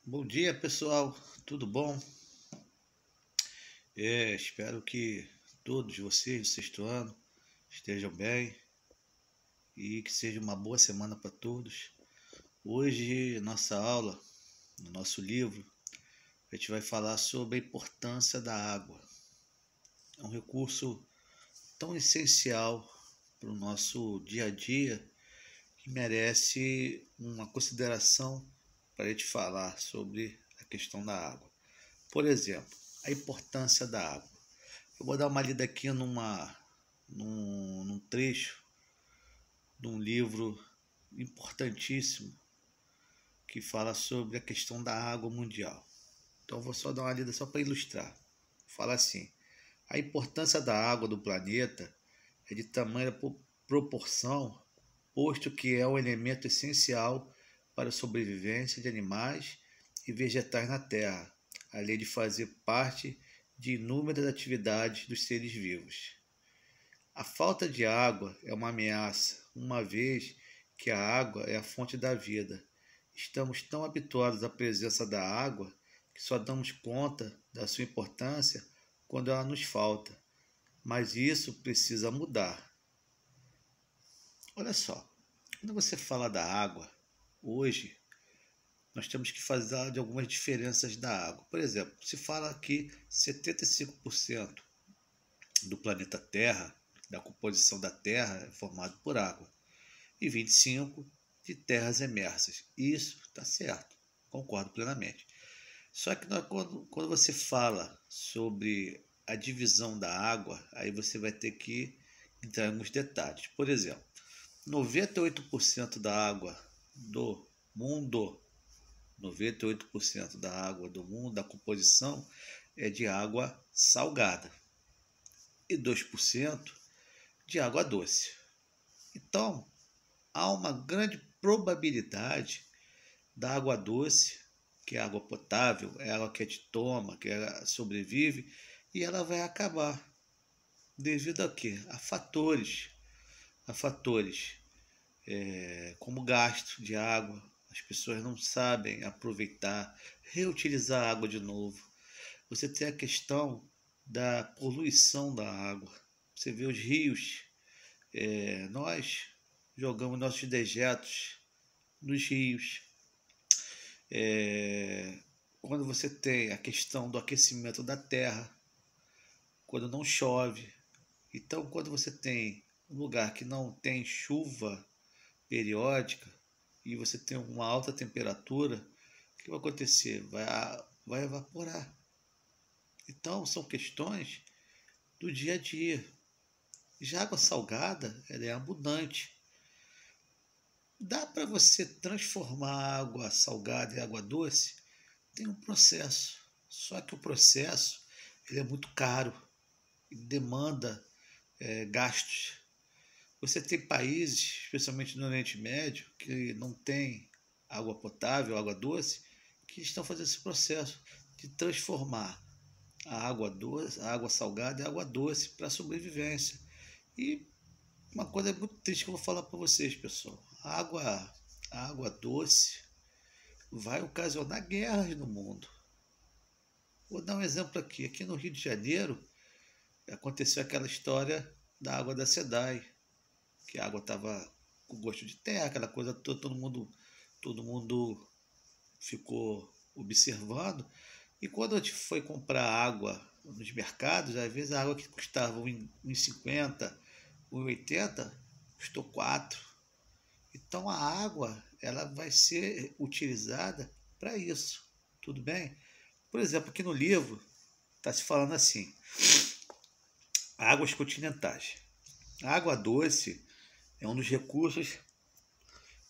Bom dia, pessoal. Tudo bom? Espero que todos vocês do sexto ano estejam bem e que seja uma boa semana para todos. Hoje, nossa aula, no nosso livro, a gente vai falar sobre a importância da água. É um recurso tão essencial para o nosso dia a dia que merece uma consideração para a gente falar sobre a questão da água. Por exemplo, a importância da água. Eu vou dar uma lida aqui num trecho de um livro importantíssimo que fala sobre a questão da água mundial. Então vou só dar uma lida só para ilustrar. Fala assim: a importância da água do planeta é de tamanha proporção, posto que é um elemento essencial para a sobrevivência de animais e vegetais na Terra, além de fazer parte de inúmeras atividades dos seres vivos. A falta de água é uma ameaça, uma vez que a água é a fonte da vida. Estamos tão habituados à presença da água que só damos conta da sua importância quando ela nos falta. Mas isso precisa mudar. Olha só, quando você fala da água, hoje nós temos que fazer de algumas diferenças da água. Por exemplo, se fala que 75% do planeta Terra, da composição da Terra, é formado por água, e 25% de terras emersas. Isso está certo, concordo plenamente. Só que quando você fala sobre a divisão da água, aí você vai ter que entrar em alguns detalhes. Por exemplo, 98% da água do mundo, 98% da água do mundo, da composição, é de água salgada e 2% de água doce. Então, há uma grande probabilidade da água doce, que é água potável, é água que a gente toma, que sobrevive, e ela vai acabar. Devido a quê? A fatores como gasto de água. As pessoas não sabem aproveitar, reutilizar a água de novo. Você tem a questão da poluição da água. Você vê os rios, nós jogamos nossos dejetos nos rios. Quando você tem a questão do aquecimento da terra, quando não chove. Então, quando você tem um lugar que não tem chuva periódica e você tem uma alta temperatura, o que vai acontecer? Vai evaporar. Então, são questões do dia a dia. Já a água salgada, ela é abundante. Dá para você transformar água salgada em água doce? Tem um processo. Só que o processo ele é muito caro e demanda gastos. Você tem países, especialmente no Oriente Médio, que não tem água potável, água doce, que estão fazendo esse processo de transformar a água doce, a água salgada em água doce para a sobrevivência. E uma coisa muito triste que eu vou falar para vocês, pessoal. A água doce vai ocasionar guerras no mundo. Vou dar um exemplo aqui. Aqui no Rio de Janeiro aconteceu aquela história da água da SEDAI, que a água estava com gosto de terra, aquela coisa toda, todo mundo ficou observando. E quando a gente foi comprar água nos mercados, às vezes a água que custava 1,50, 1,80, custou 4. Então a água ela vai ser utilizada para isso, tudo bem? Por exemplo, aqui no livro está se falando assim: águas continentais. A água doce é um dos recursos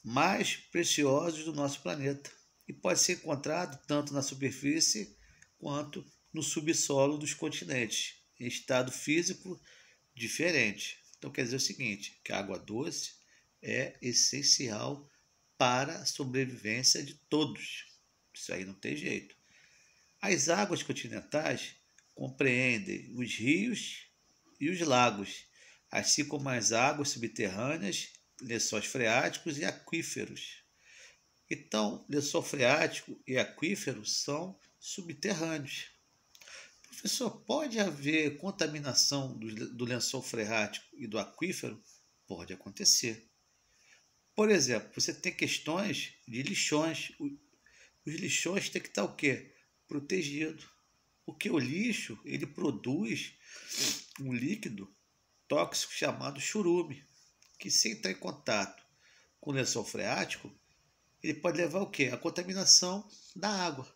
mais preciosos do nosso planeta e pode ser encontrado tanto na superfície quanto no subsolo dos continentes, em estado físico diferente. Então quer dizer o seguinte, que a água doce é essencial para a sobrevivência de todos. Isso aí não tem jeito. As águas continentais compreendem os rios e os lagos, assim como as águas subterrâneas, lençóis freáticos e aquíferos. Então, lençol freático e aquífero são subterrâneos. Professor, pode haver contaminação do lençol freático e do aquífero? Pode acontecer. Por exemplo, você tem questões de lixões. Os lixões têm que estar o quê? Protegido. Porque o lixo, ele produz um líquido tóxico chamado churume, que se entrar em contato com o lençol freático, ele pode levar o quê? A contaminação da água.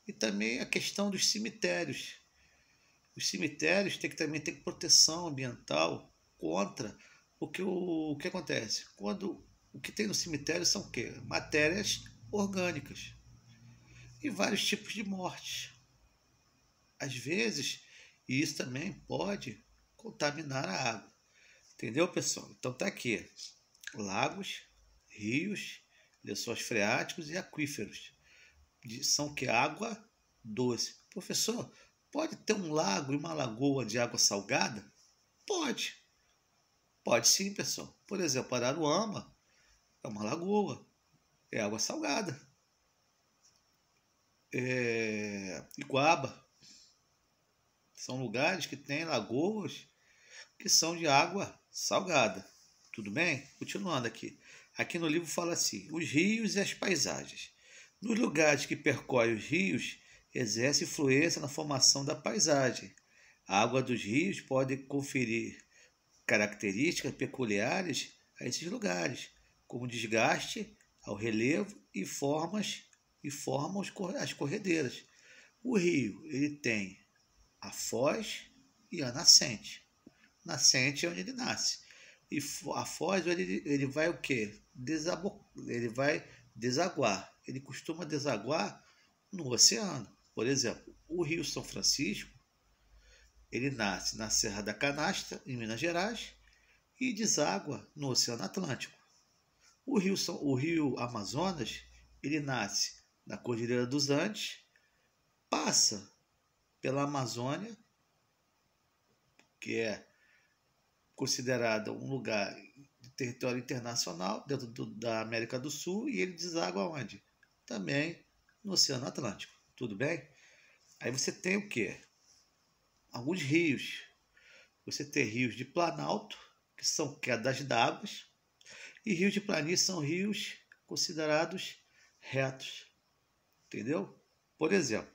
E também a questão dos cemitérios. Os cemitérios também têm proteção ambiental contra, porque o que acontece? Quando o que tem no cemitério são o quê? Matérias orgânicas e vários tipos de mortes. Às vezes, isso também pode contaminar a água. Entendeu, pessoal? Então tá aqui: lagos, rios, lençóis freáticos e aquíferos. São que água doce. Professor, pode ter um lago e uma lagoa de água salgada? Pode. Pode sim, pessoal. Por exemplo, Araruama é uma lagoa, é água salgada. Iguaba são lugares que têm lagoas que são de água salgada. Tudo bem? Continuando aqui. Aqui no livro fala assim: os rios e as paisagens. Nos lugares que percorrem os rios, exerce influência na formação da paisagem. A água dos rios pode conferir características peculiares a esses lugares, como desgaste ao relevo e formam as corredeiras. O rio ele tem a foz e a nascente. Nascente é onde ele nasce. E a foz ele vai o quê? Ele vai desaguar. Ele costuma desaguar no oceano. Por exemplo, o Rio São Francisco, ele nasce na Serra da Canastra, em Minas Gerais, e deságua no Oceano Atlântico. O rio Amazonas, ele nasce na Cordilheira dos Andes, passa pela Amazônia, que é considerada um lugar de território internacional dentro da América do Sul, e ele deságua onde? Também no Oceano Atlântico. Tudo bem? Aí você tem o quê? Alguns rios. Você tem rios de planalto, que são quedas d'água, e rios de planície são rios considerados retos. Entendeu? Por exemplo,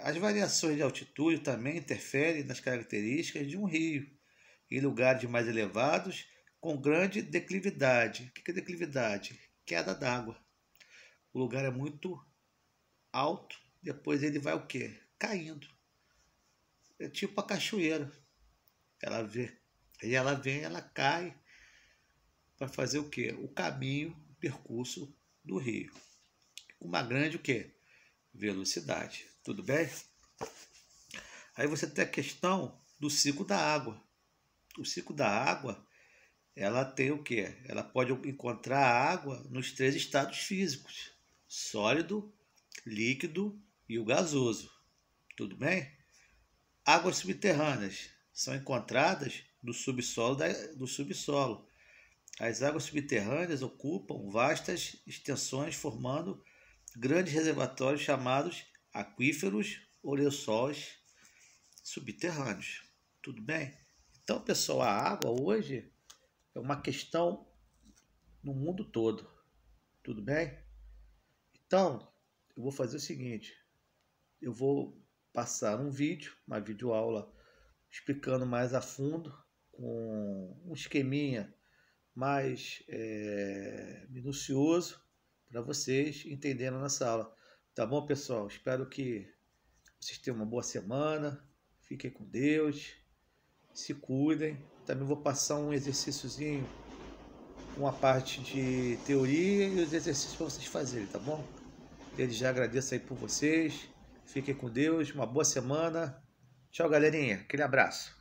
as variações de altitude também interferem nas características de um rio. Em lugares mais elevados, com grande declividade. O que é declividade? Queda d'água. O lugar é muito alto, depois ele vai o quê? Caindo. É tipo a cachoeira. Ela vem, ela cai para fazer o quê? O caminho, o percurso do rio. Com uma grande o quê? Velocidade. Tudo bem? Aí você tem a questão do ciclo da água. O ciclo da água, ela tem o quê? Ela pode encontrar a água nos 3 estados físicos: sólido, líquido e o gasoso. Tudo bem? Águas subterrâneas são encontradas no subsolo do subsolo. As águas subterrâneas ocupam vastas extensões, formando grandes reservatórios chamados aquíferos ou lençóis subterrâneos. Tudo bem? Então, pessoal, a água hoje é uma questão no mundo todo. Tudo bem? Então, eu vou fazer o seguinte: eu vou passar uma videoaula explicando mais a fundo, com um esqueminha mais minucioso, para vocês entenderem nessa aula. Tá bom, pessoal? Espero que vocês tenham uma boa semana. Fiquem com Deus. Se cuidem. Também vou passar um exercíciozinho, uma parte de teoria e os exercícios para vocês fazerem, tá bom? Desde já agradeço aí por vocês. Fiquem com Deus. Uma boa semana. Tchau, galerinha. Aquele abraço.